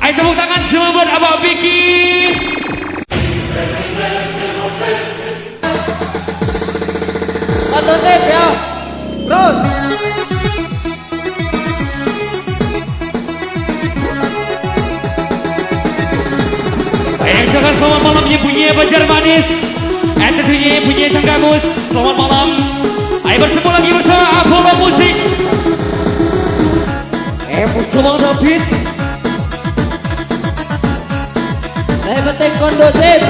Ayo tepuk tangan semua buat Abang Vicky. Kondusif ya. Terus. Jangan selamat malam bunyi Banjar Manis. Tentunya bunyi Tanggamus. Selamat malam. Ayo bertemu lagi bersama Apollo Musik. Bersama David. Saya penting kondusif.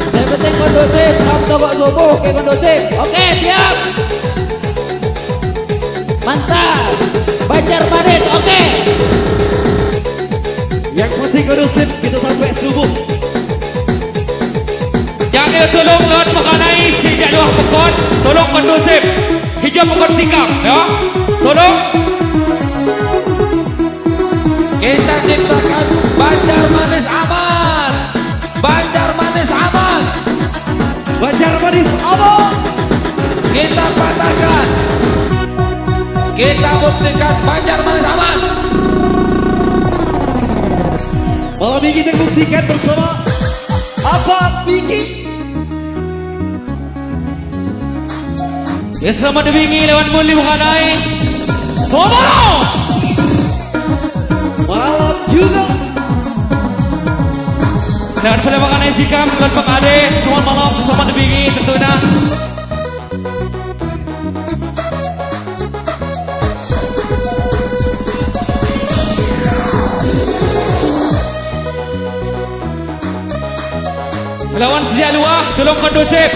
Saya penting kondusif. Kamu coba subuh ke kondusif. Oke siap. Mantap. Banjar Manis oke. Yang penting kondusif kita sampai subuh. Jangan tolong lawan mengenai sejak luar pekon. Tolong kondusif. Hijau pekon sikap ya. Tolong. Kita ciptakan Banjar Manis aman. Banjar Manis aman. Banjar Manis aman. Kita patahkan. Kita buktikan Banjar Manis aman. Malam ini kita buktikan bersama Abang Vicky. Ya selamat dibingi lawan muli mengenai Solo. Malam juga. Dan pada mengenai sikap dan pengade selamat malam selamat dibingi tentunya. Lawan sejak luar tolong kondusif.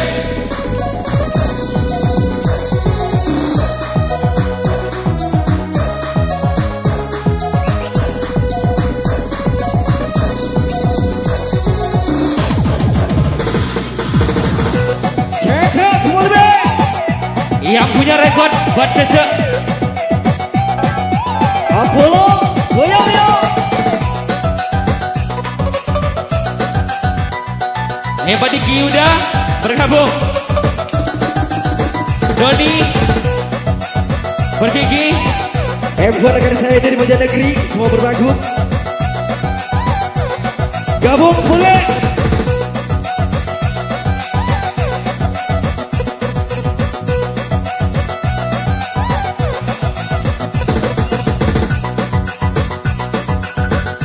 Yang punya rekod buat cecek Apollo goyang. Hebat Diki udah bergabung. Doni bergigi. Buat rekan saya dari Banjarnegeri semua berbagum. Gabung boleh.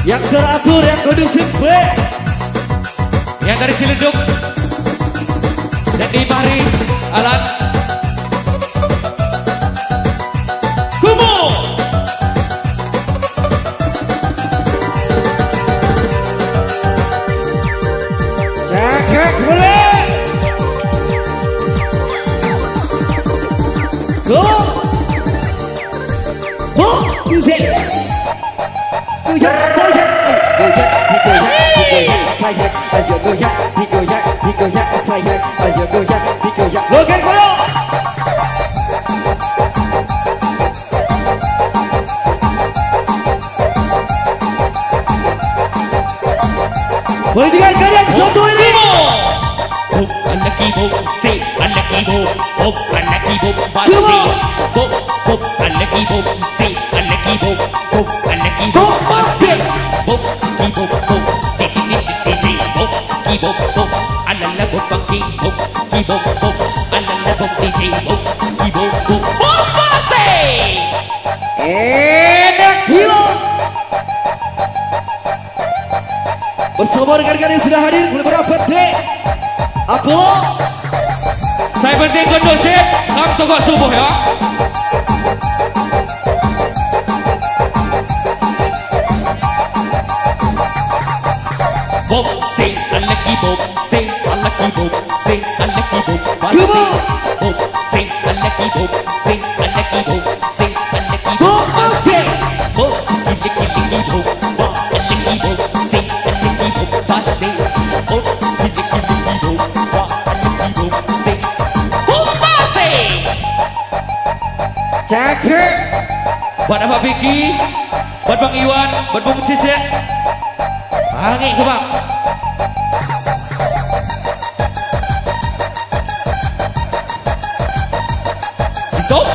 Yang teratur, yang kondusif, yang dari Ciledug dan di Bahri alat Kumo. Cakap boleh. Go. Go. Music. Logan Koyo. Boleh juga kalian satu ini. Bok anak ibu, say anak ibu, bok anak ibu, pasti. Bok anak ibu, say anak ibu, bok anak ibu, pasti. Bok ibu, bok ibu, bok alala bok pagi, bok ibu, bok alala bok DJ, bok ibu, bok pasti. Enak gila. Bersama rekan-rekan yang sudah hadir beberapa detik. Apollo. Saya penting kondusif, kamu tunggu subuh ya. Bob, say anak ibu, say anak ibu, say anak ibu, pasti. Bob, say anak ibu, say anak ibu, say anak ibu, pasti. Bob, anak ibu, anak ibu, say anak ibu, pasti. Bob, anak ibu, anak ibu, say pasti. Cakep. Buat Abang Vicky, buat Bang Iwan, buat Bung Cecek. Angin ke bang. Stop.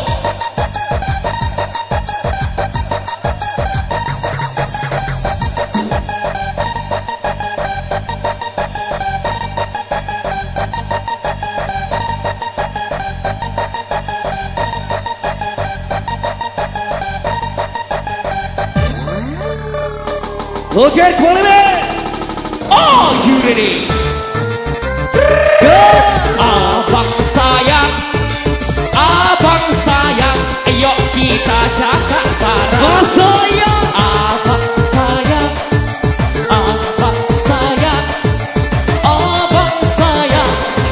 Oke, boleh. Are you ready? Go. Abang sayang, ayo kita cakap bareng. Masaya. Abang sayang,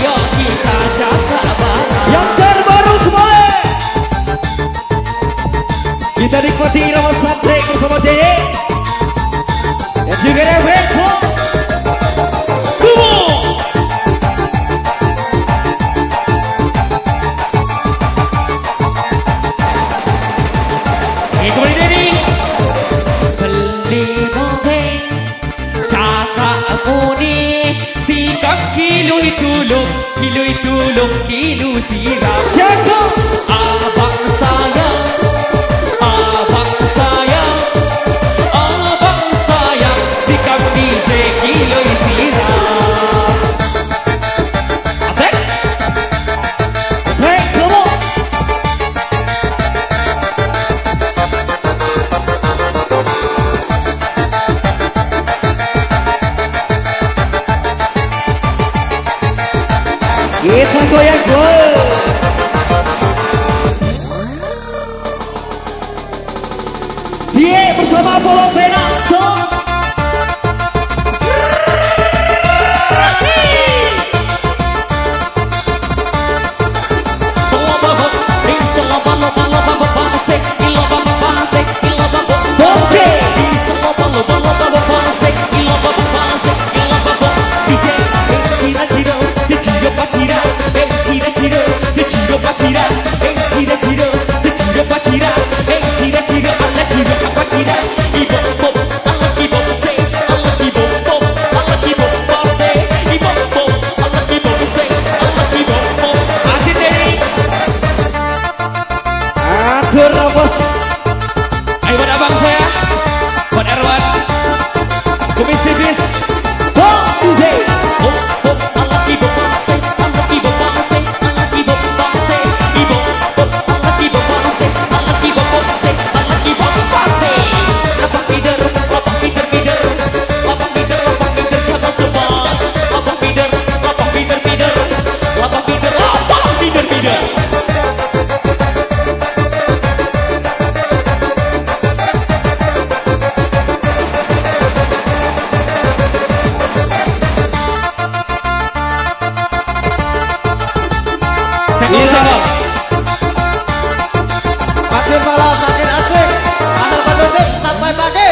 ayo kita cakap bareng. Yang terbaru semua. Kita nikmati irama santai bersama Jaya. Dan juga ada Weko. Kembali dari beli dongeng cakap muni sikap kilo itulung kilo siram. Jago. Abang sayang, sikap DJ kilo siram. Asik? Hey, come on. Kita goyang gol. Dia bersama Polo Pena. So. Atur rambut. Ayo buat abang saya, buat Erwan, kumis tipis. Oh, DJ. Makin malam makin asik. Anak kondusif sampai pagi.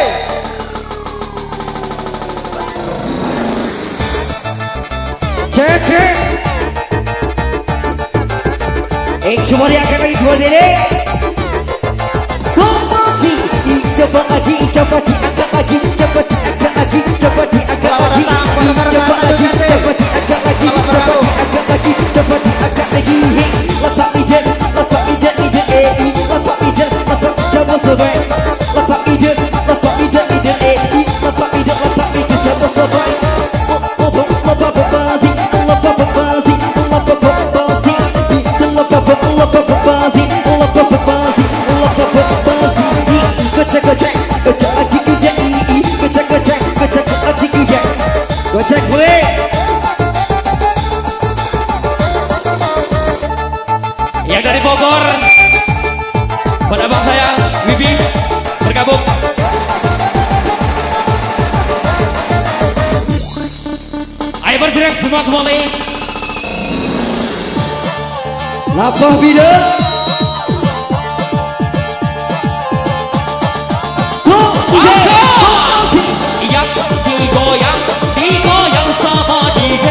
Cek. Cuma dia akan lagi dua dede. Komasi. Coba aji, coba diangkat aji, coba diangkat aji, coba diangkat aji, coba aji, coba diangkat aji, coba diangkat aji, coba diangkat lagi. Lepak ide, lepak ide, lepak ide, coba sobat. Lepak ide, lepak ide, lepak ide, coba sobat. Gocek boleh. Yang dari Bogor, buat abang saya, Wibi, bergabung. Ayo bergerak semua kembali. Lapah bidan. Yang digoyang sama DJ.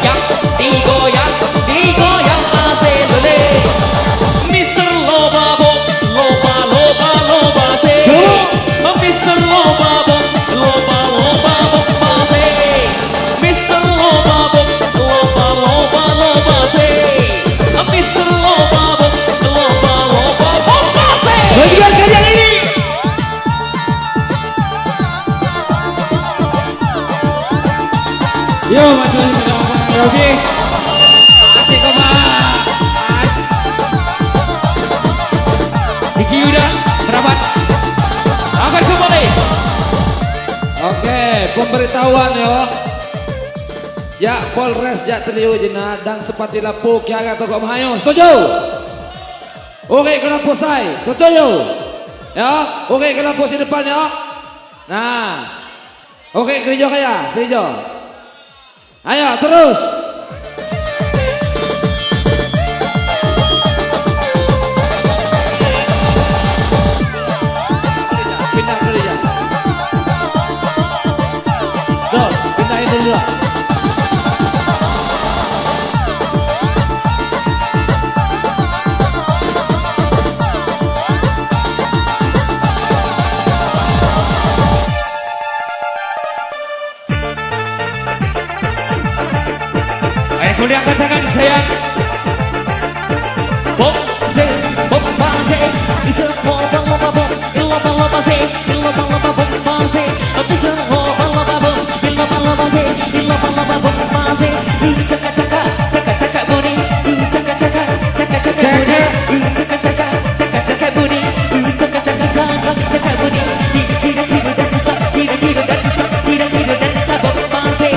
Yang digoyang aselele. Mr. Loba Bob, loba say. Mr. Loba Bob, loba say. Mr. Loba Bob, loba say. Mr. Loba Bob, loba say. Dengarkan yang ini. Yo, masuk Robi. Asik kok, Pak. Diki Yuda, merapat. Angkat kembali. Oke, pemberitahuan ya. Ya Polres Jak Teliu Jena dan sepati lapu kiaga toko Mahayu. Setuju? Oke, kenapa saya? Setuju? Ya, oke kenapa si depan ya? Nah, oke hijau kaya, hijau. Ayo terus. Pindah ke dia. Tuh, pindahin dulu lah. Boleh angkat tangan sayang. Bom se, bom base, bisa lomba lomba bom, lomba lomba se, lomba lomba bom base, bisa lomba lomba bom, lomba lomba se, lomba lomba bom base, caka caka, caka caka budi, caka caka, caka caka budi, caka caka, caka caka budi, caka caka caka, caka budi, cira cira dansa, cira cira dansa, cira cira dansa bom base,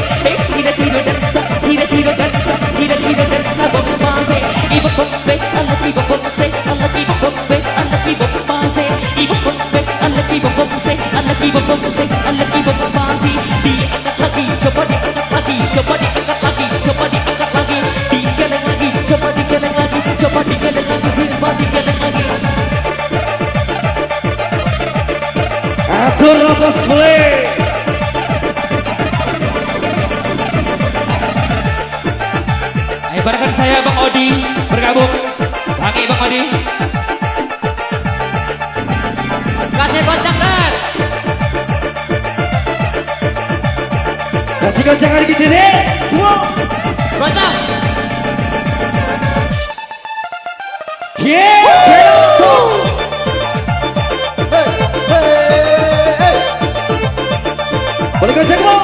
cira cira dansa, cira cira dansa. Cira cira dansa bom base, ibu bombe, anak ibu bombe, anak ibu bombe, anak ibu base, ibu bombe, anak ibu bombe, anak ibu bombe, anak ibu base. Diangkat lagi, coba diangkat lagi, coba diangkat lagi, coba diangkat lagi, digeleng lagi, coba digeleng lagi, coba digeleng lagi, coba digeleng lagi. Atur apa sekali? Ibaratkan saya Bang Odi bergabung. Pakai Bang Odi. Kasih gocangan. Kasih gocangan gitu deh. Gocang. Boleh goceng lo.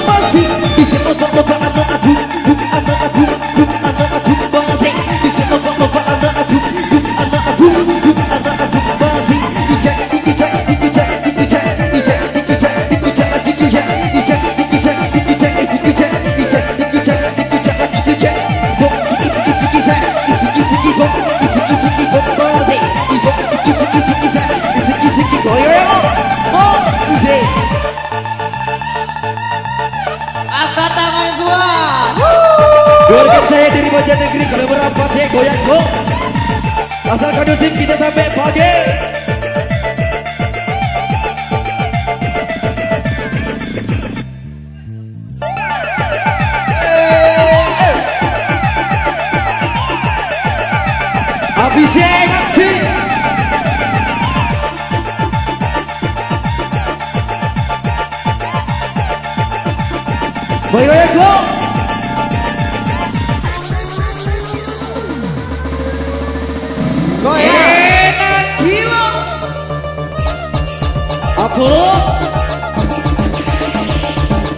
Masih bisa lomba anak aku, anak aku, anak aku masih bisa lomba anak aku, anak aku, anak aku masih dicek dicek dicek dicek dicek dicek dicek lagi dicek dicek dicek dicek dicek dicek dicek dicek lagi dicek bom iki bom iki bom masih bom iki goyo bom iki. Angkat tangan semua. Keluarga saya dari Bojonegiri, kalau merapat saya goyang kok. Asal kondusif kita sampai pagi. Habisnya aksi. Goyang kok. Goyangan gila. Aku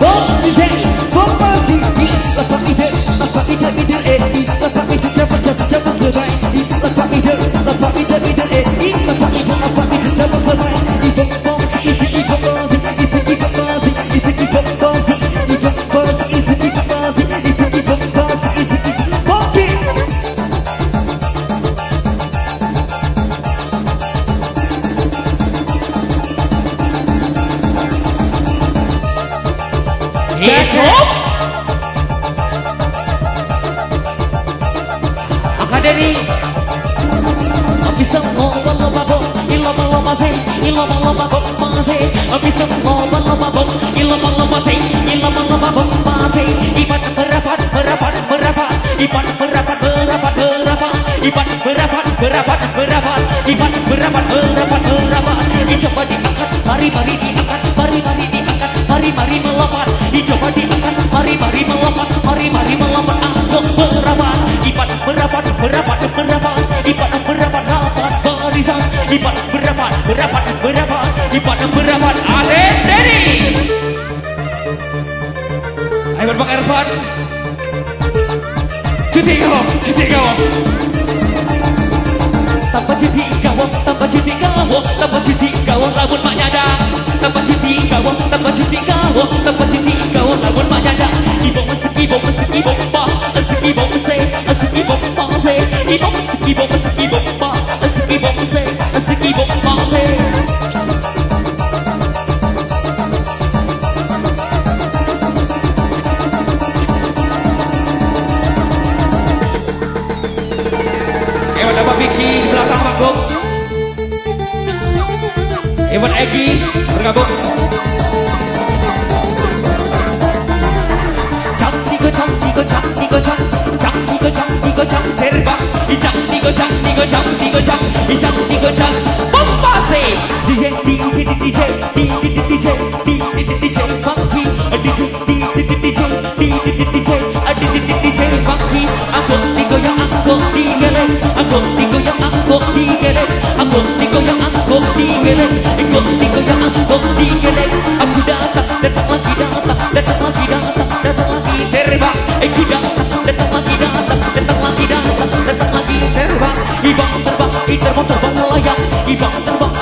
bom ide, bom pasti lepas ide, lepas ide lepas ide cepat cepat cepat gerai, lepas ide lepas ide lepas ide lepas ide cepat gerai, bom bom ide bom pasti ide bom pasti ide bom pasti ide bom pasti ide bom pasti ide bom pasti ide bom pasti. Besok Akademi bisa lomba-lomba bom, lomba-lomba se, lomba-lomba bom se, bisa lomba-lomba bom, lomba-lomba se, lomba-lomba bom se. Iban berapat, berapat, berapat, iban berapat, berapat, berapat, iban berapat, berapat, berapat, iban berapat, berapat, berapat. Dicoba diangkat, mari-mari diangkat, mari-mari diangkat, mari-mari melompat. Dicoba diangkat, mari-mari melompat, mari-mari melompat. Angkat berapat, iban berapat, berapat, berapat, iban berapat, rapat barisan, iban berapat, berapat, berapat, iban berapat. Aden Dedi. Ayo Bang Ervan. Cuti kau. Tambah cuti kau, tambah cuti kau, tambah cuti kau, rambut mak nyadang. Tambah cuti kau, tambah kawo tempat sini kawo lawan manyada ibo meskibo pa meskibo se meskibo pa se ibo meskibo pa meskibo se meskibo pa se Ewan apa Vicky di belakang panggung. Ewan Egi bergabung. Cang terbang. Cang bombastic. DJ funky. DJ funky. Aku digoyang aku digeleng. Aku digoyang aku digeleng. Aku digoyang aku digeleng. Aku digoyang aku digeleng. Aku datang lagi terbang. Aku datang lagi terbang. Ibang terbang melayang. Ibang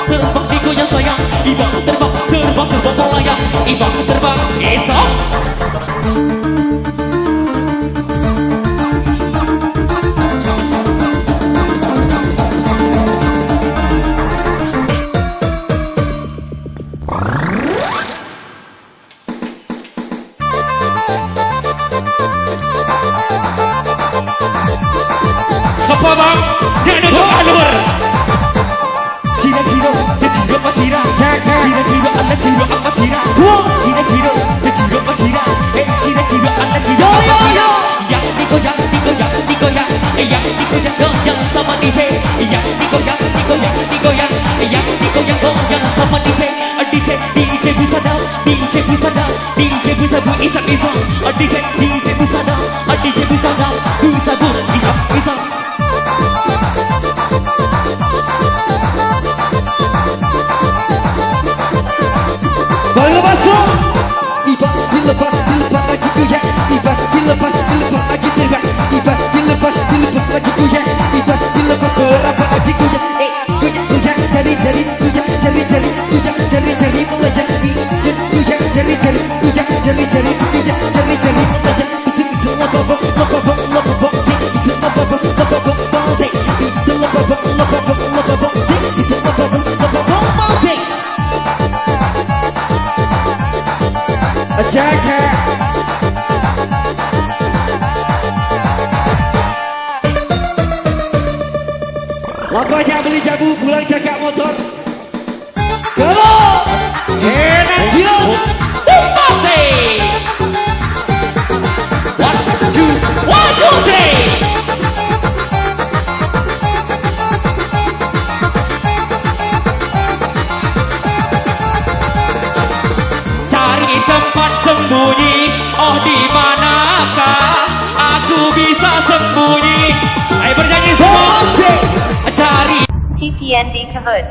terbang digoyang sayang. Ibang terbang melayang. Ibang terbang esok. Apa bang? Jangan alur. Cira apa cira? Cira ala cira apa cira? Cira apa cira? Cira ala cira. Yo. Yang digoyang sama DJ. Yang digoyang sama DJ. DJ bisa dah. DJ bisa bu isak. DJ bisa dah. DJ bisa dah. Bisa bu isak. Baru masuk. Ibas dilepas lagi tuh ya. Ibas dilepas lagi tuh ya. Ibas dilepas lagi tuh ya. Ibas dilepas berapa lagi tuh ya. Goyang jari melejak. Goyang jari melejak. Attacker. Lampunya beli jabu, pulang jaga motor. Go! Enak yo. Pasti. 1, 2, 3. Cari tempat sembunyi, oh di manakah aku bisa sembunyi? Ayo bernyanyi semua. Cari TPND Kahoot.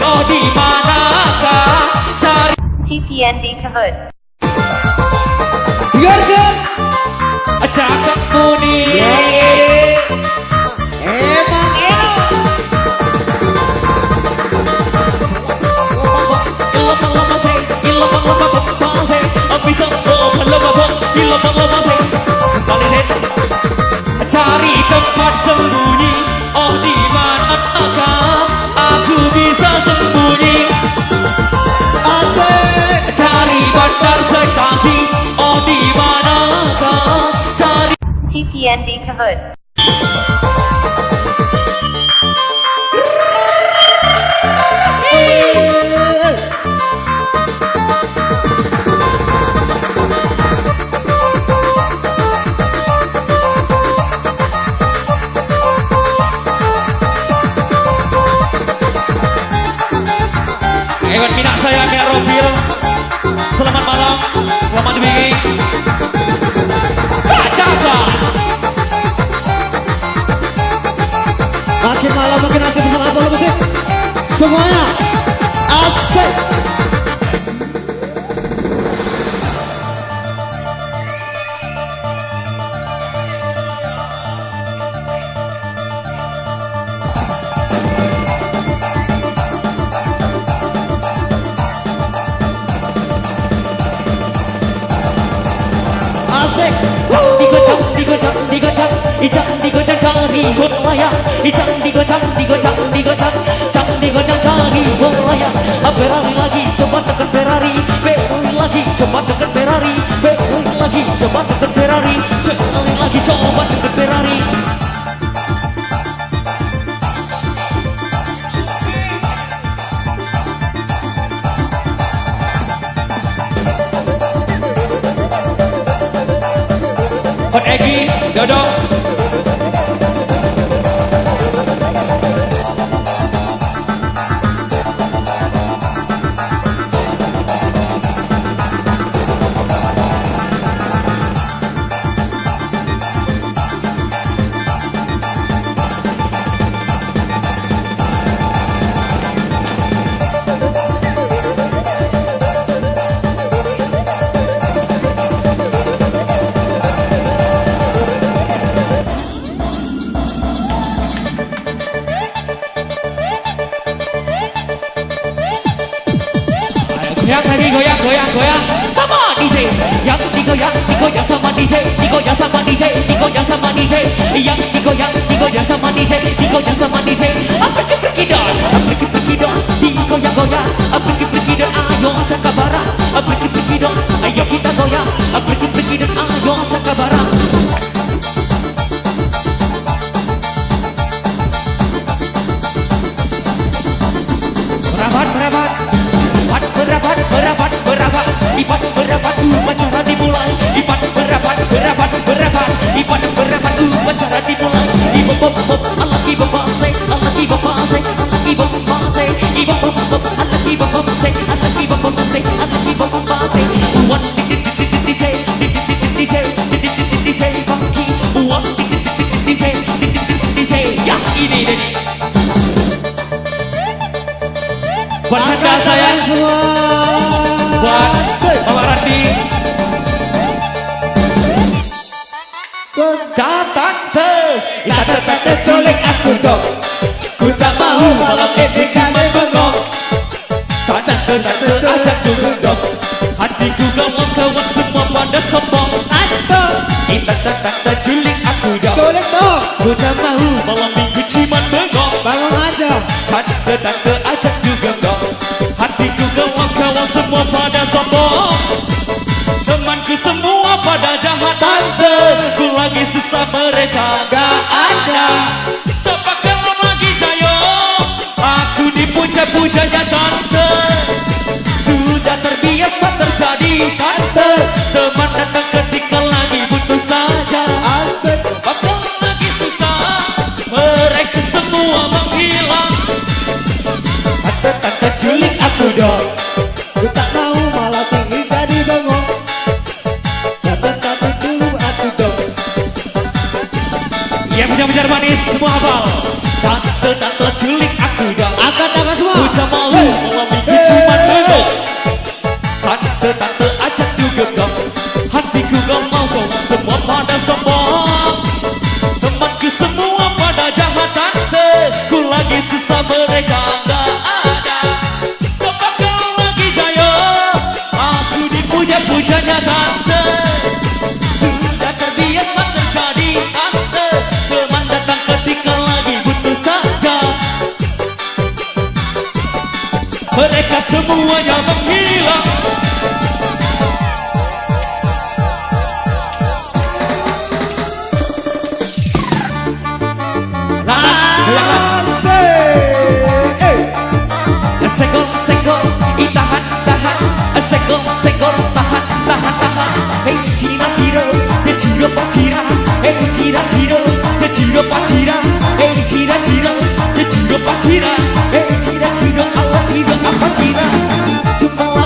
oh di manakah cari TPND Kahoot. Biarkan. cakep muni. Emang enak. Cari tempat sembunyi, oh di manakah aku bisa sembunyi? Asik. Cari bandar sekasi, oh di manakah? Cari TPND Kahoot. Ewan minat saya, minat Robil. Selamat malam, selamat pagi. Baca. bolaya Candi gocang cari bolaya Ferrari lagi coba tekan Ferrari Ferrari lagi coba tekan Ferrari Ferrari lagi coba tekan Ferrari Ferrari lagi coba tekan Ferrari Hot Egi, Dodong. Goyang lagi, goyang. sama DJ yang digoyang sama DJ digoyang sama DJ digoyang sama DJ yang digoyang sama DJ digoyang sama DJ pergi dong digoyang pergi dong ayo cakabara pergi dong ayo kita goyang pergi dong ayo cakabara berabat ipat berabat upacara dimulai ipat berabat upacara dimulai ibu bop alaki bapase alaki bapase alaki bapase ibu bop alaki bapase alaki bapase alaki bapase one DJ funky one DJ ya ini Buat kakak sayang semua. Buat Mama Randi. Tante culik aku dong. Ku tak mau kalau itu cuma bengong. Tante ajak dulu dong. Hatiku kawan-kawan semua pada sombong. Tante culik aku dong. Culik dong. Ku tak mau malam minggu cuma bengong. Bangun aja. Tante ajak juga dong. Hatiku kawan-kawan semua pada sombong. Temanku semua pada jahat. Tante ku lagi susah mereka gak ada. Coba kalau lagi jayo aku dipuja-pujanya tante. Sudah terbiasa terjadi tante. Teman datang ketika lagi butuh saja. Coba kalau lagi susah mereka semua menghilang. Tante culik aku dong. Ku tak mau malah tinggi jadi bengong. Tante dulu aku dong. Yang punya manis semua hafal. Tante culik aku dong. Angkat tangan semua. Ku tak malu malam minggu cuma bengong. Tante ajak juga dong. Hatiku gak mau kawan semua pada sombong. Temanku semua pada jahat tante. Ku lagi susah mereka gak ada. Coba kalau lagi jaya aku dipuja-pujanya tante. Sudah terbiasa terjadi tante. Teman datang ketika lagi butuh saja. Mereka semuanya menghilang. Senggol, tahan, senggol, tahan. Hey, Cira, te tiro pa' tirar. Hey, Cira, te tiro pa' tirar. Hey, Cira, te tiro pa' tirar. Hey, Cira, ala tiro apa tirar. Cuma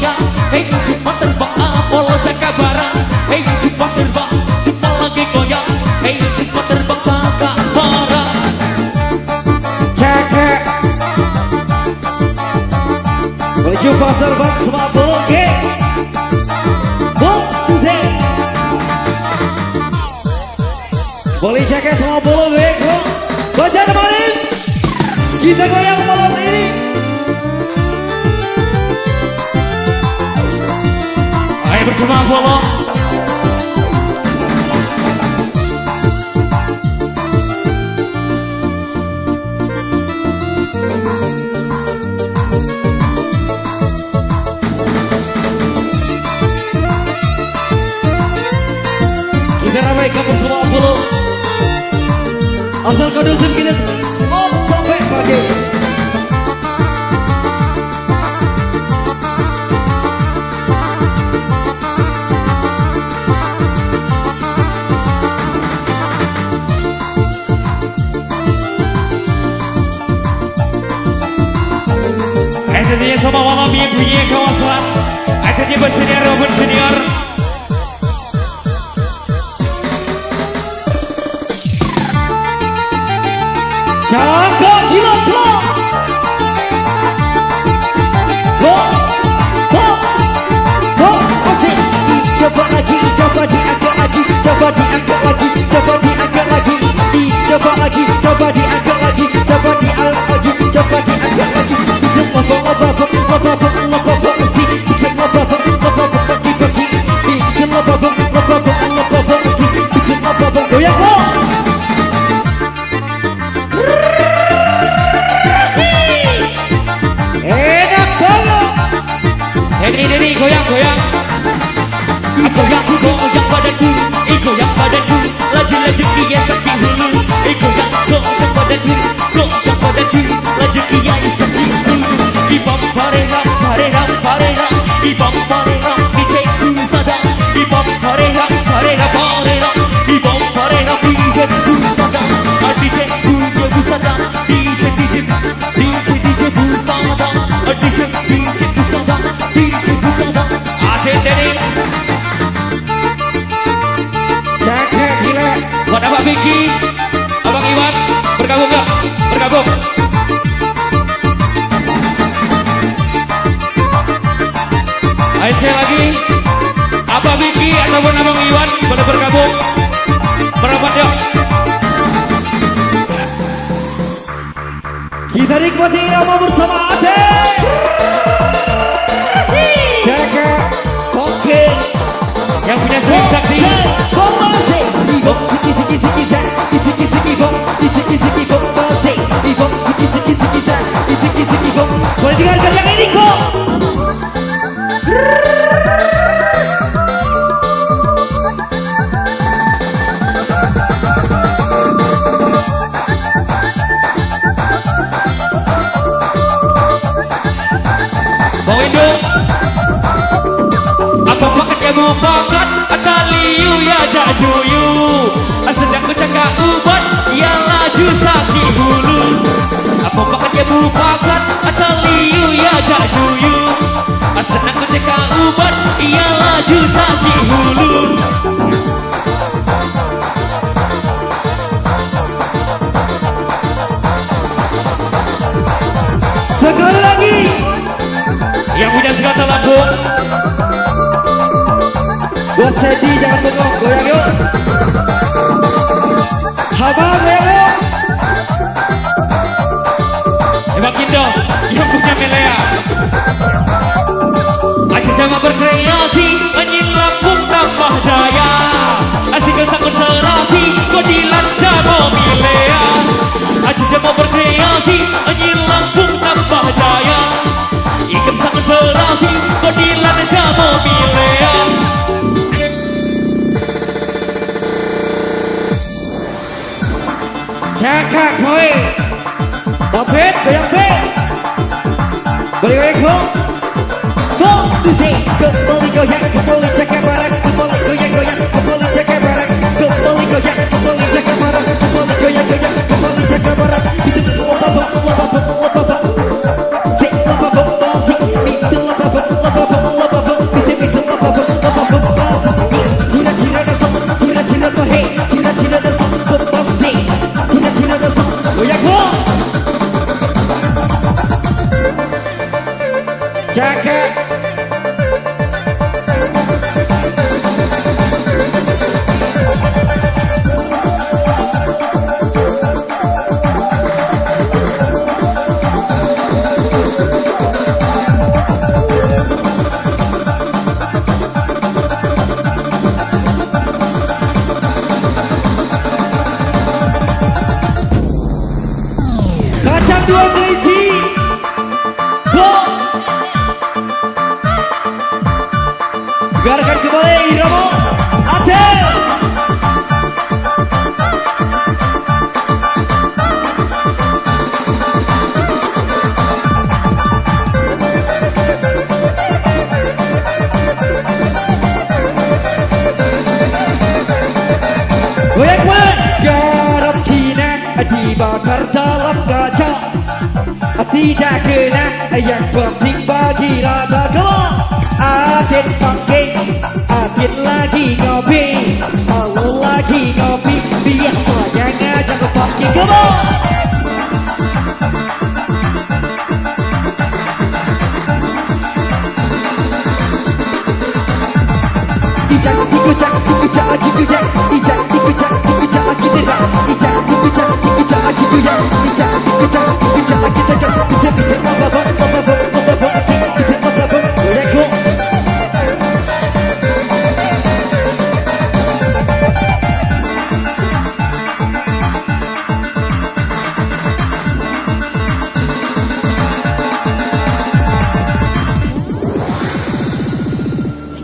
goyang, hey cepat terbang Apollo Jakabara. Hey cepat terbang, cepat lagi goyang, hey cepat terbang Jakabara. Cakep. Menuju pasar bang semua oke. Boleh cakep semua bolu beko. Baca kemarin kita goyang malam ini. Ayo bersama Apollo. Kita ramaikan bersama Apollo. Asal kondusif kita sampai pagi. Akhirnya sama malam yang punya kawasan. Akhirnya bersenior Robert Senior. Cakap gila gila. Go go go. Oke. Coba lagi, coba diangkat lagi, coba diangkat lagi, coba diangkat lagi, coba lagi, coba diangkat lagi, coba diangkat lagi, coba diangkat lagi. Goyang go. Enak banget. Ini goyang-goyang. Goyang padaku, goyang padaku. Laju-laju kia saking hulu. Goyang padaku, goyang padaku. Laju kia saking hulu. Ibam parera, parera, parera. Ibam parera, DJ-ku sadar. Ibam parera, parera, parera. Ibam parera, DJ-ku sadar. DJ-ku sadar. DJ-ku sadar. DJ-ku sadar. Asyik dari Cakep gila. buat Abang Vicky, Abang Iwan, bergabung gak? Bergabung. Ayo sekali lagi, Abang Vicky ataupun Abang Iwan boleh bergabung. Merapat yuk. Kita nikmati irama bersama Ade. Cakep. Oke. Yang punya swing sakti. Boleh dengarkan yang ini kok. Bang Indo, apa pakai kamu pakat? Ataliu ya jajuyu. Sedang bercakap ubat, ya laju sakit hulu. Apa pakai kamu pakat? Ataliu ya jajuyu. Sedang bercakap ubat, ya laju sakit hulu. Sekali lagi. Yang punya segala lambung. Buat Sedi jangan bengong, goyang yuk. Haba goyang yuk. Bang Indo, yang punya Melea. Aja jangan berkreasi, angin Lampung tambah jaya. Asik sangkut serasi, kodilan jago Milea. Aja jangan berkreasi, angin Lampung tambah jaya. Ikan sangkut serasi, kodilan jago Milea. Cakap boy. Bapet, goyang pet. Boleh goyang go. Go, kembali goyang, kembali cakap barang, kembali goyang, kembali cakap barang, kembali goyang, kembali cakap barang, kembali goyang, kembali cakap barang. Itu lapa. yang penting bagi rata. Come on. Adit pakai, Adit lagi ngopi, Malu lagi ngopi, biar semuanya ngajak ke party. Come on.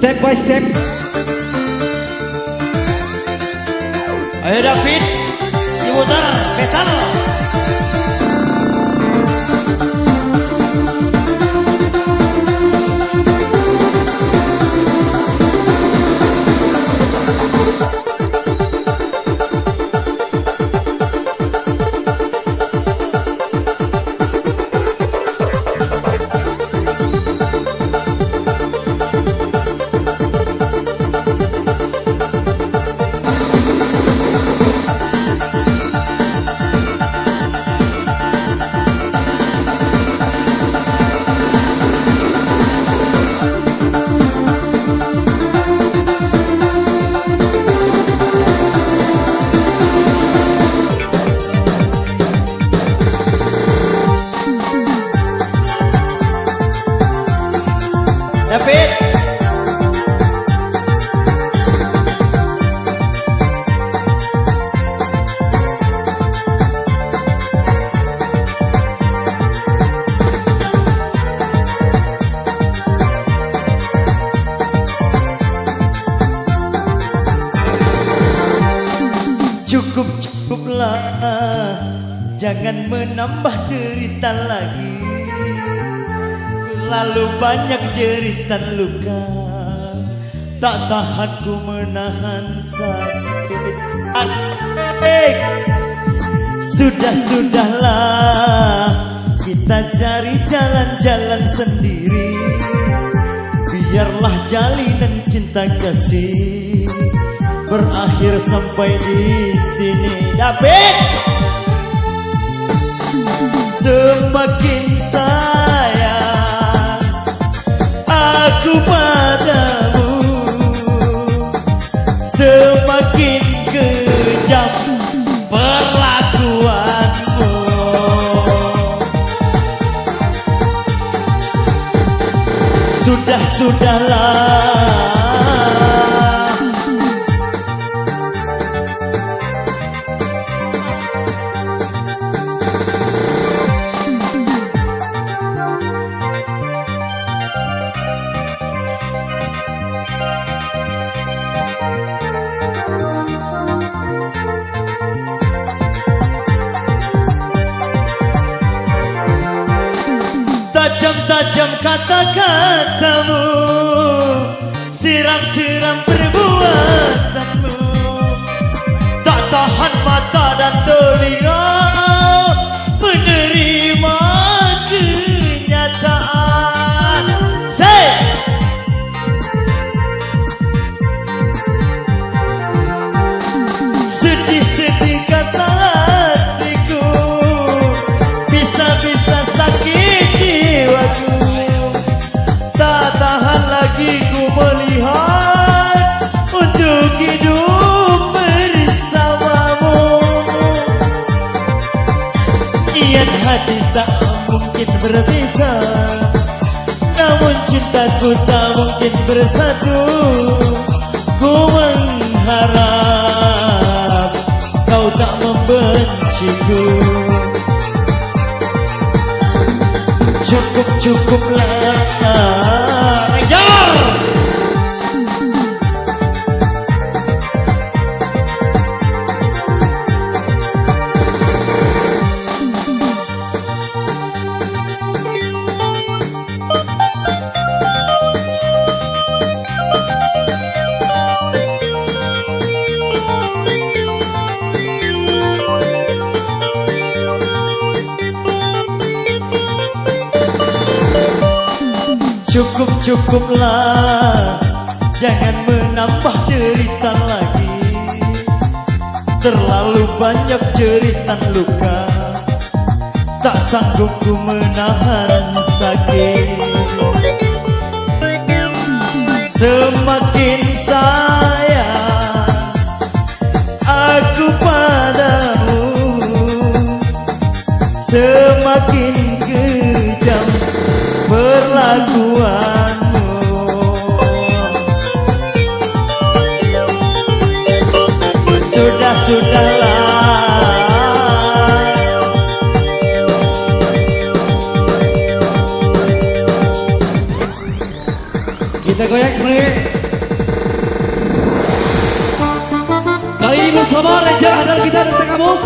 Step by step. Ayo David, diputar metal. David, cukuplah, jangan menambah derita lagi. Lalu banyak jeritan luka, tak tahan ku menahan sakit. Sudahlah, kita cari jalan-jalan sendiri. Biarlah jalinan cinta kasih berakhir sampai di sini. David, semakin sayang aku padamu, semakin kejam perlakuanmu. Sudahlah, tajam kata-katamu, siram-siram perbuatanmu. Tak tahan mata dan telinga menerima kenyataan. Say! Sedih-sedih kata hatiku, bisa-bisa sakit jiwaku. Tak tahan lagi ku melihat untuk hidup bersamamu. Niat hati tak mungkin berpisah, namun cintaku tak mungkin bersatu. Ku mengharap kau tak membenciku. Cukuplah, Ranger. Cukuplah, jangan menambah derita lagi. Terlalu banyak jeritan luka, tak sanggup ku menahan sakit. Semakin sayang aku padamu, semakin kejam perlakuanmu. Sudahlah, kita goyang kembali. Kali ini bersama Raja Handal kita dan kamu,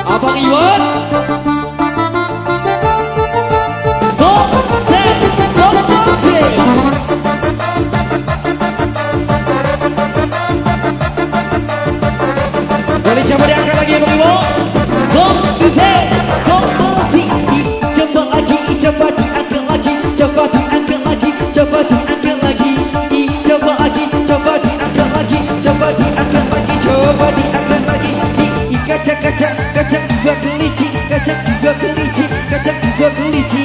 Abang Iwan. Coba diangkat lagi Bang Iwo. Coba lagi, coba diangkat lagi, coba diangkat lagi, coba diangkat lagi, coba lagi, coba diangkat lagi, coba diangkat lagi, coba diangkat lagi. Kaca kaca kaca dua kelinci, kaca dua kelinci, kaca dua kelinci.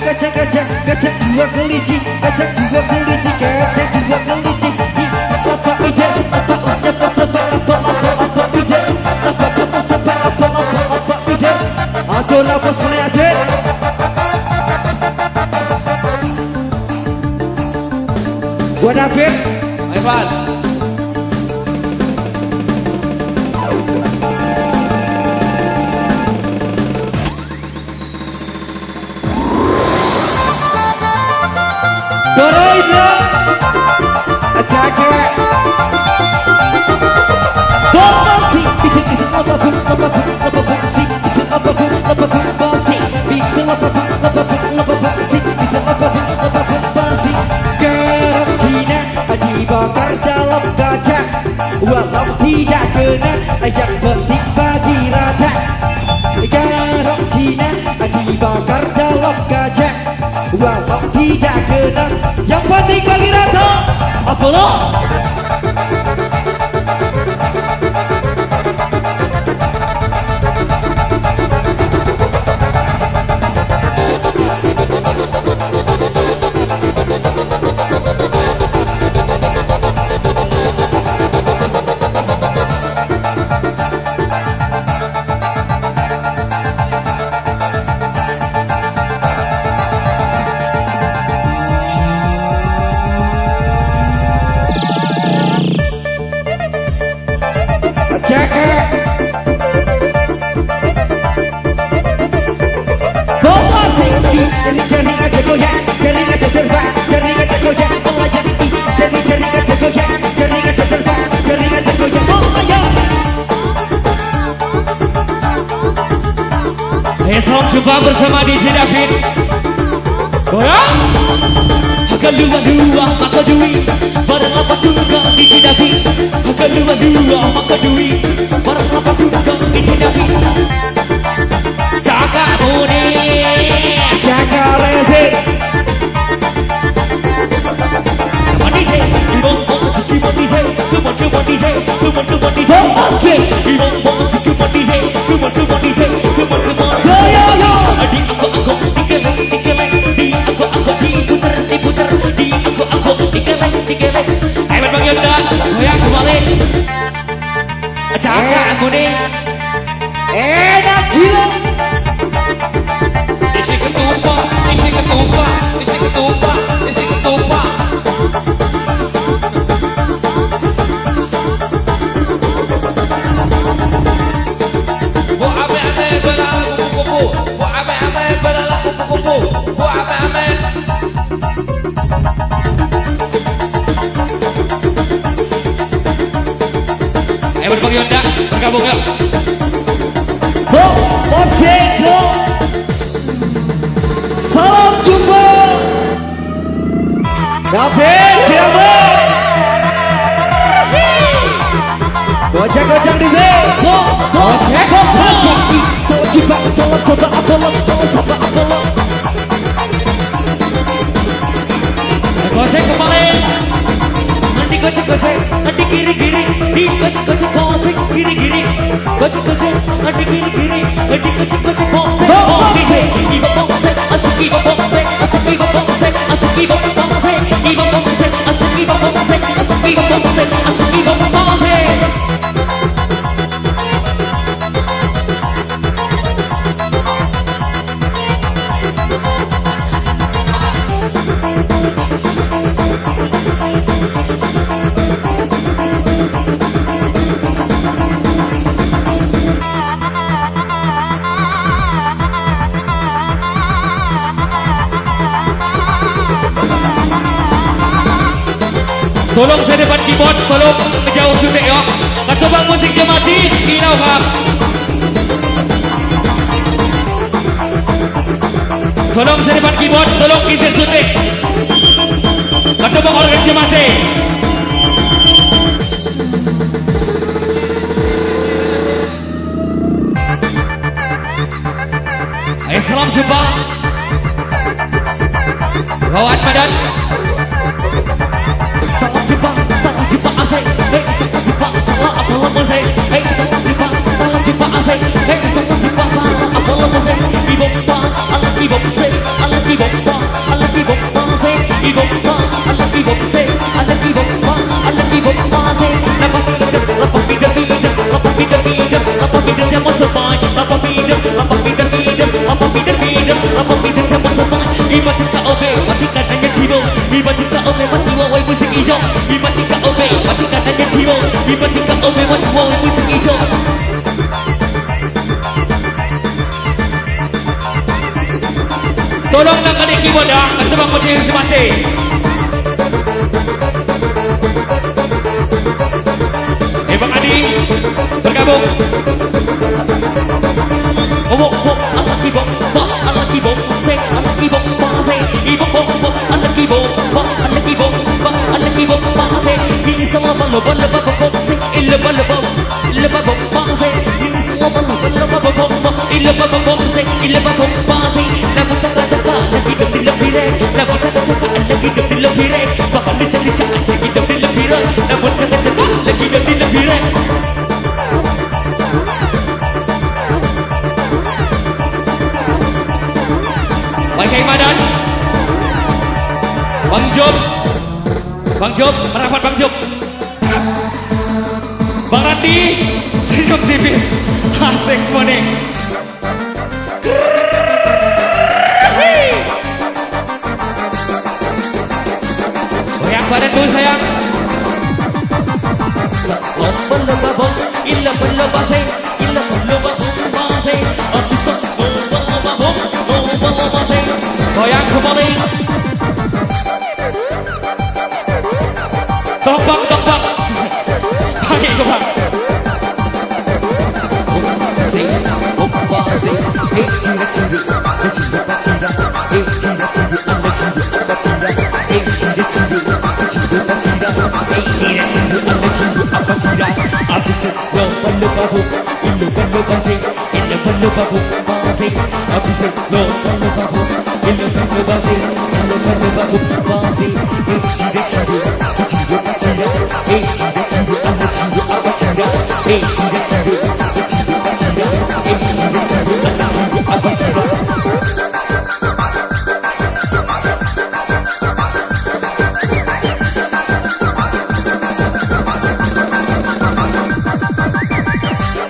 Kaca kaca kaca dua kelinci, kaca dua kelinci, kaca dua kelinci. Apa ide? Apa ucap? Apa ide? Apa ide? Aku nafas melihat. Gua David, Ivan. Doroidra, attacker. Dibakar dalam kaca, walau tidak kena, yang penting bagi rata. Garam Cina dibakar dalam kaca, walau tidak kena, yang penting bagi rata. Apa lo? Selamat jumpa bersama DJ David. Goyang. Akan dua maka duit, barang apa juga DJ David. Akan dua maka duit, barang apa juga DJ David. Jaga bone, jaga leze. Come on DJ, come on DJ, come on DJ, come on DJ. Okay, come on DJ, come on DJ, come on. Goyang kembali. Jaga aku nih. Enak gila. Isi ketupat, isi ketupat, isi ketupat, isi ketupat. Buat ame-ame belalah kupu-kupu, buat ame-ame belalah kupu-kupu, buat ame-ame. Berbang Yonda, bergabung ya. Oke, salam jumpa. David, Tiago. Gocek di sini. Gocek. Coba Apollo. gocek-gocek, di kiri-kiri, di gocek-gocek, gocek kiri-kiri, gocek-gocek, di kiri-kiri, di gocek-gocek, gocek, gocek, ibu gocek, asik ibu gocek, asik ibu gocek, asik ibu gocek, ibu gocek, asik ibu gocek, asik ibu gocek, asik ibu gocek. Tolong saya depan keyboard, tolong jauh syuting ya. Katubang musik dia mati, kinau kap. Tolong saya depan keyboard, tolong kisah syuting. Katubang organ dia mati. Ayo salam jumpa. Bawaan badan. Salam jumpa asik. Hey salam jumpa salah apa lama saya. Hey salam jumpa asik. Hey salam jumpa salah apa lama saya. Ibu pa ala ibu say ala ibu pa ala ibu pa say ibu pa ala ibu say ala ibu pa ala ibu pa say. Lapa bida dia masuk main. Lapa bida dia masuk main. Ibu tika obe, mati katanya jiwa. Ibu tika obe, mati wawai musik hijau. Ibu tika obe, mati katanya jiwa. Ibu tika obe, mati wawai musik hijau. Tolong nak keyboard ya, katubang musik masing-masing. Bang Adi bergabung. Ala keyboard, say ala keyboard, say ibu ala keyboard, say ini semua balaba say ilaba say ini semua balaba say ilaba say lagu caka lagi di lebire, lagu caka lagi di lebire, bakal dicari lagi di lebire, lagu caka lagi di lebire. Baik Imadan, Bang Job, merapat Bang Job. Bang Randi, senyum tipis, asik moning. Goyang badan dulu sayang. Goyang kembali. Tombak. Pakai tombak.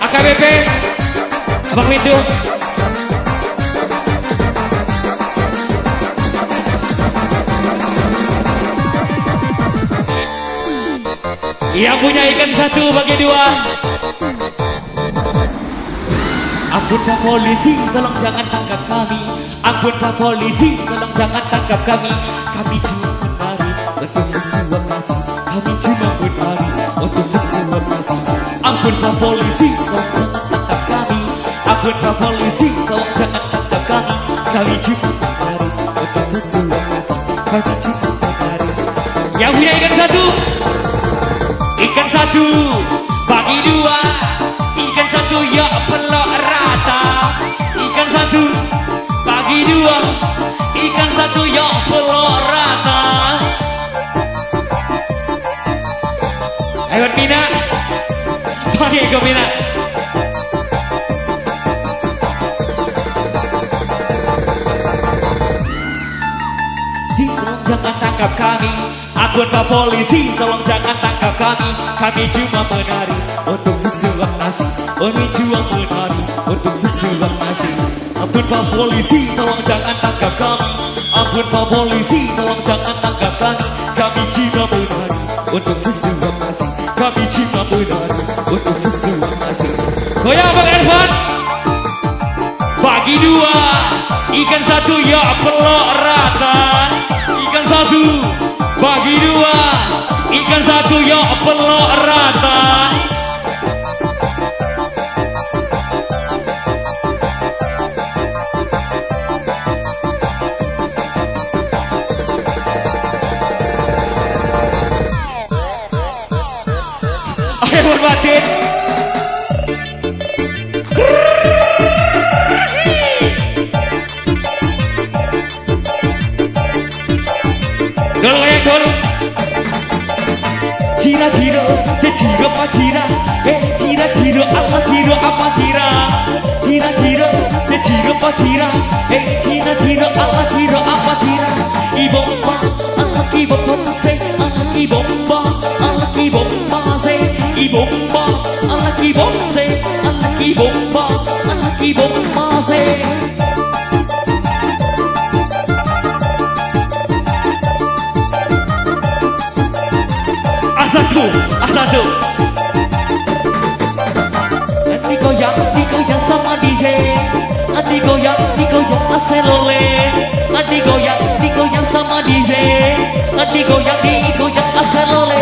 AKBP Abang Windu. Yang punya ikan satu bagi dua. Ampun Pak Polisi, tolong jangan tangkap kami. Ampun Pak Polisi, tolong jangan tangkap kami. Kami cuma menari untuk sesuap kasih. Kami cuma menari untuk sesuap kasih. Ampun Pak Polisi, tolong jangan tangkap kami. Ampun Pak Polisi, tolong jangan tangkap kami. Kami cuma menari untuk sesuap kasih. Kami cuma menari. Yang punya ikan satu. Ikan satu bagi dua, ikan satu ya pelok rata. Ikan satu bagi dua, ikan satu ya pelok rata. Ayo Mina, panggil ke Mina. Tolong jangan tangkap kami, akun Pak Polisi. Tolong jangan tangkap kami cuma menari untuk sesuap nasi. Kami cuma menari untuk sesuap nasi. Ampun Pak Polisi, tolong jangan tangkap kami. Ampun Pak Polisi, tolong jangan tangkap kami cuma menari untuk sesuap nasi. Kami cuma menari untuk sesuap nasi. Goyang Bang Ervan. Bagi dua, ikan satu ya pelok rata. Ikan satu, bagi dua, ikan satu ya pelok rata. Ayo berbatin. Kalau yang dulu Cira ciro, ciro apa cira? Cira ciro apa ciro apa cira? Cira ciro, ciro apa cira? Cira ciro apa ciro apa cira? Ibomba, alaki bomba se, alaki bomba, alaki bomba se, ibomba, alaki bomba se, alaki bomba, alaki bomba se. Asatu, asatu. Digoyang sama DJ. Digoyang aselole. Digoyang sama DJ. Digoyang aselole.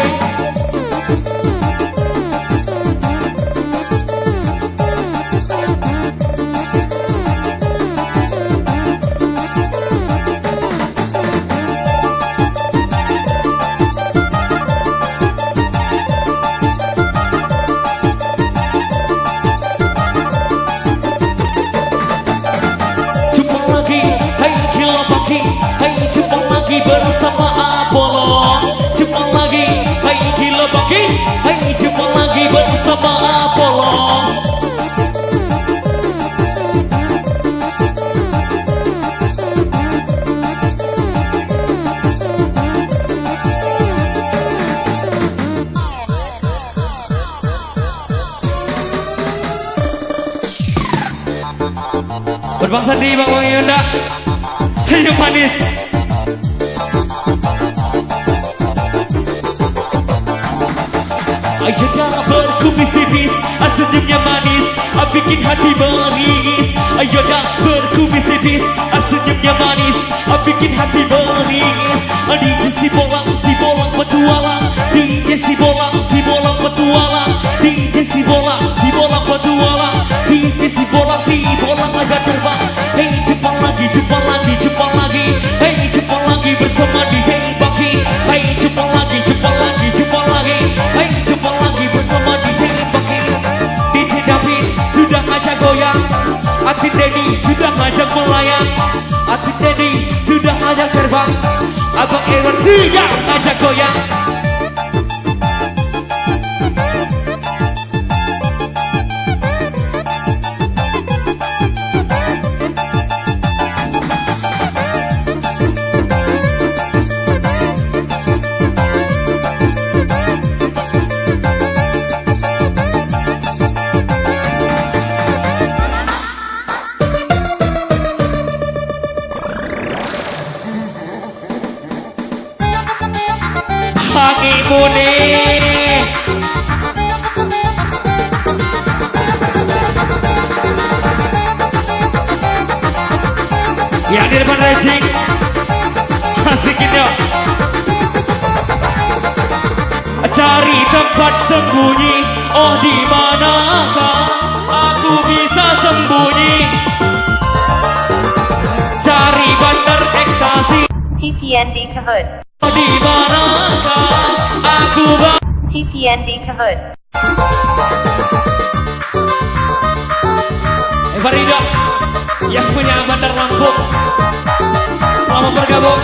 Bersama Apollo, jumpa lagi, hai gila bagi, hai jumpa lagi bersama Apollo. Berbangsa di Bang Yunda, senyum manis. Ayolah berkumis tipis, senyumnya manis, bikin hati meringis. Ayolah berkumis tipis, senyumnya manis, bikin hati meringis. DJ si bolang petualang, DJ si bolang petualang, DJ si bolang petualang, DJ si bolang agak terbang. Hey jumpa lagi, hey jumpa lagi bersama DJ Baki. Hey jumpa lagi, hey jumpa lagi bersama DJ Baki. DJ David sudah ngajak goyang, Atin Dedi sudah ngajak melayang, Atin Dedi sudah ngajak terbang, Abang Erwan sudah ngajak goyang. Pagi mune yang di depan racing asikin yuk. Cari tempat sembunyi, oh di manakah aku bisa sembunyi? Cari bandar ekstasi, TPND Kahoot. di manakah aku TPND Kahoot. Farida yang punya bandar Lampung, selamat bergabung.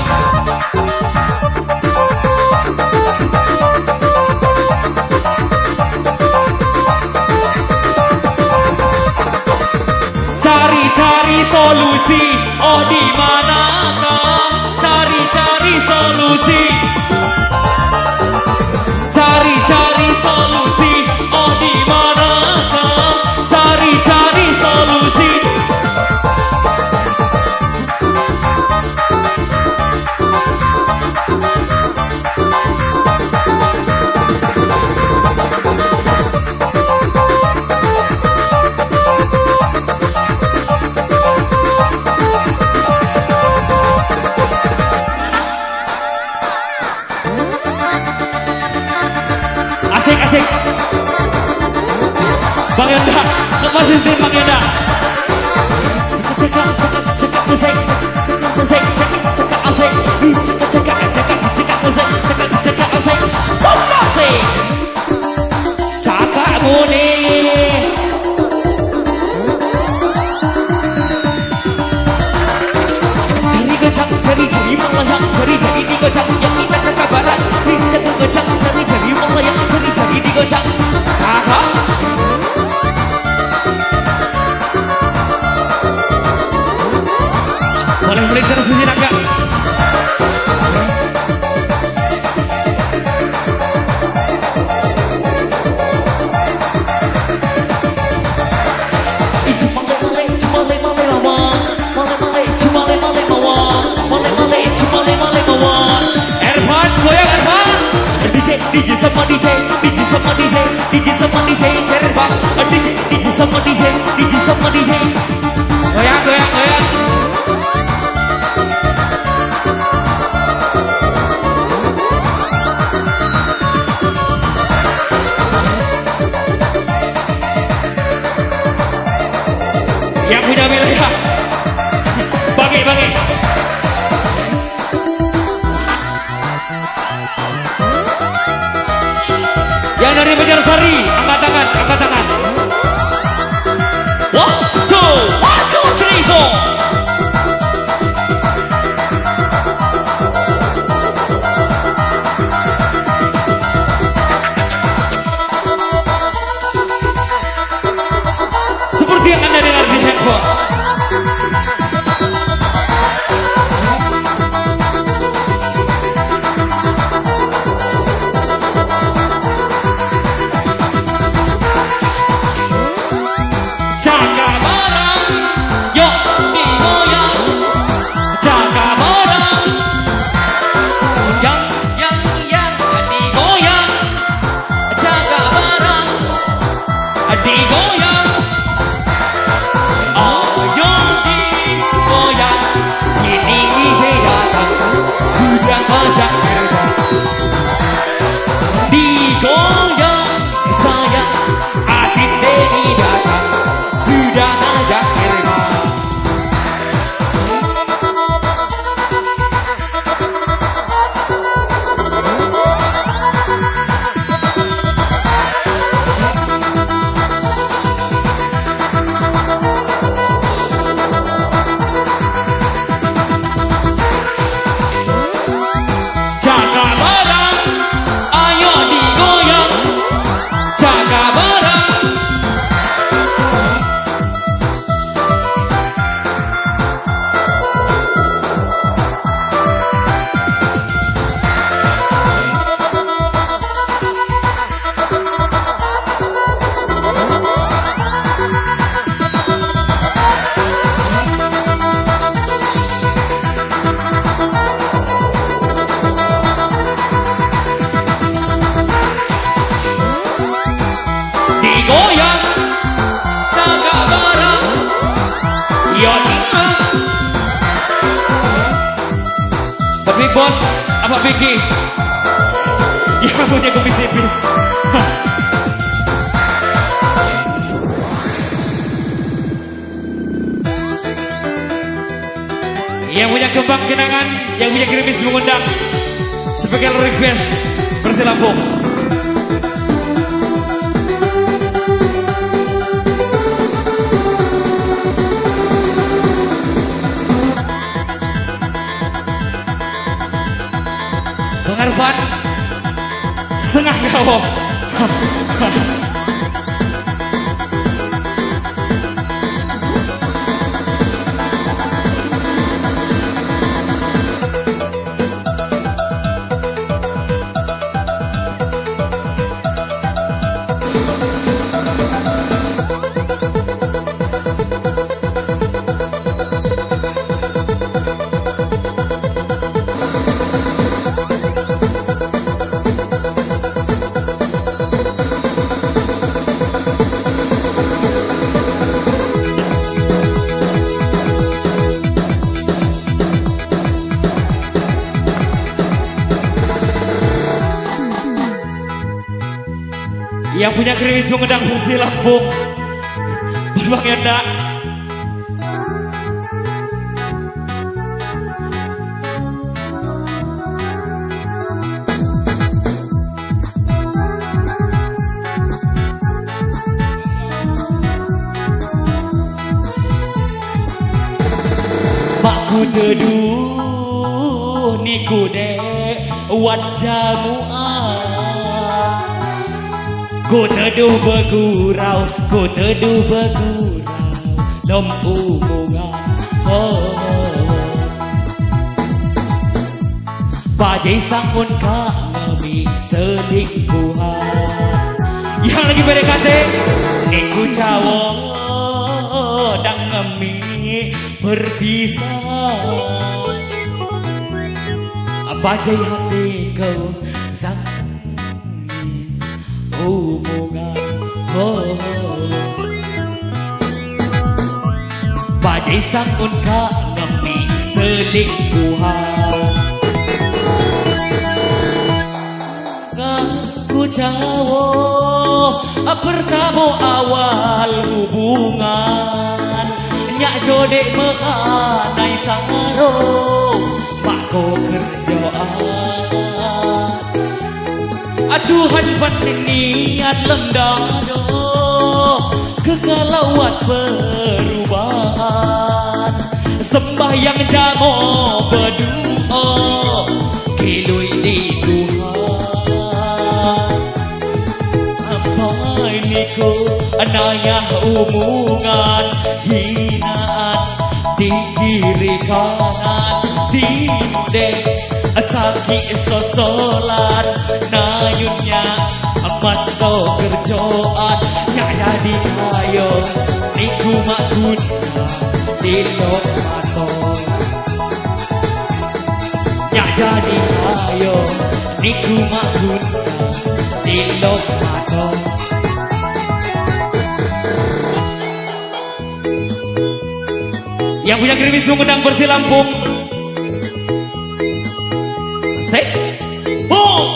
Bang Yonda, ke posisi Bang Yonda. Kakakmu nih. Jari melayang, jari digocang, yang kita cakap barat. Jari gocang, jari melayang, jari digocang. Kakak. Boleh terus di sini agak. DJ sama DJ, DJ sama DJ, DJ sama DJ, terbang. DJ sama DJ, DJ sama DJ. Goyang, goyang, goyang. Yang punya wilayah, bagi. Yang dari Banjarsari, angkat tangan, angkat tangan. 1, 2, 3, 4. Seperti yang Anda dengar di handphone. Bos, apa Vicky? Yang punya kumis tipis. Yang punya kembang kenangan, yang punya gerimis mengundang. Special request Persib Lampung. Arfan setengah gawo. Yang punya krimis mengundang versi Lampung Bang Yanda. Makku teduh niku dek wajahmu ku teduh bergurau, ku teduh bergurau dalam hubungan bajai sangun kami selingkuhan. Yang lagi PDKT niku cawok dan ngemi berpisah bajai hati kau sang hubungan bajai sangun kami selingkuhan. Ku cawo pertama awal hubungan nyak jodek menganai sangaro mako kerjaan aduhan niat lendado kegalauan perubahan sembahyang jamo berdoa kilui di Tuhan apa ini ku anaya hubungan hinaan di kiri kanan tidak sakit sosolan nayunnya masuk kerjaan nyak jadi ayo niku makun di lokato nyak jadi ayo niku makun di lokato. Yang punya krimis mengundang versi Lampung Sek Boom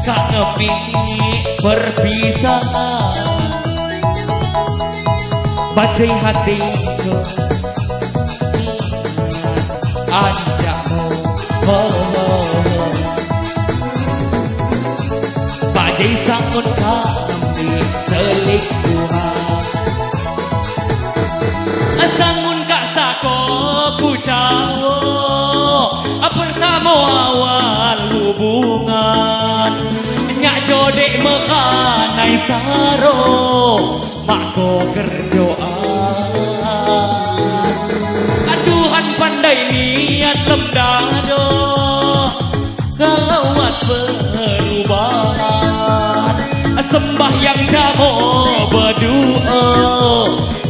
Kak ngepi perpisahan bajai hatiku anjakmu bajai sangun kami selingkuhan sangun kak sako ku cawo pertama awal hubungan nyak jodek mekanai saro mako kerjaan aduhan pandai niat lemdado galauan perubahan sembahyang jamo berdoa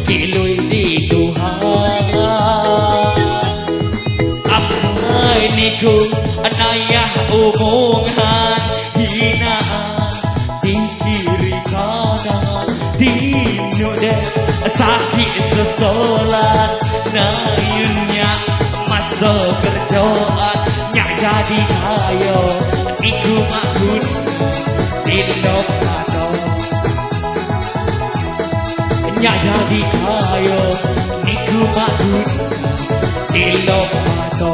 kilui di Tuhan apa ini ku anayah omongan hinaan di kiri kanan dinudek sakit sesolan nayunnya masuk kerjaan nyak jadi ayo niku makun di lokato nyak jadi ayo niku makun di lokato.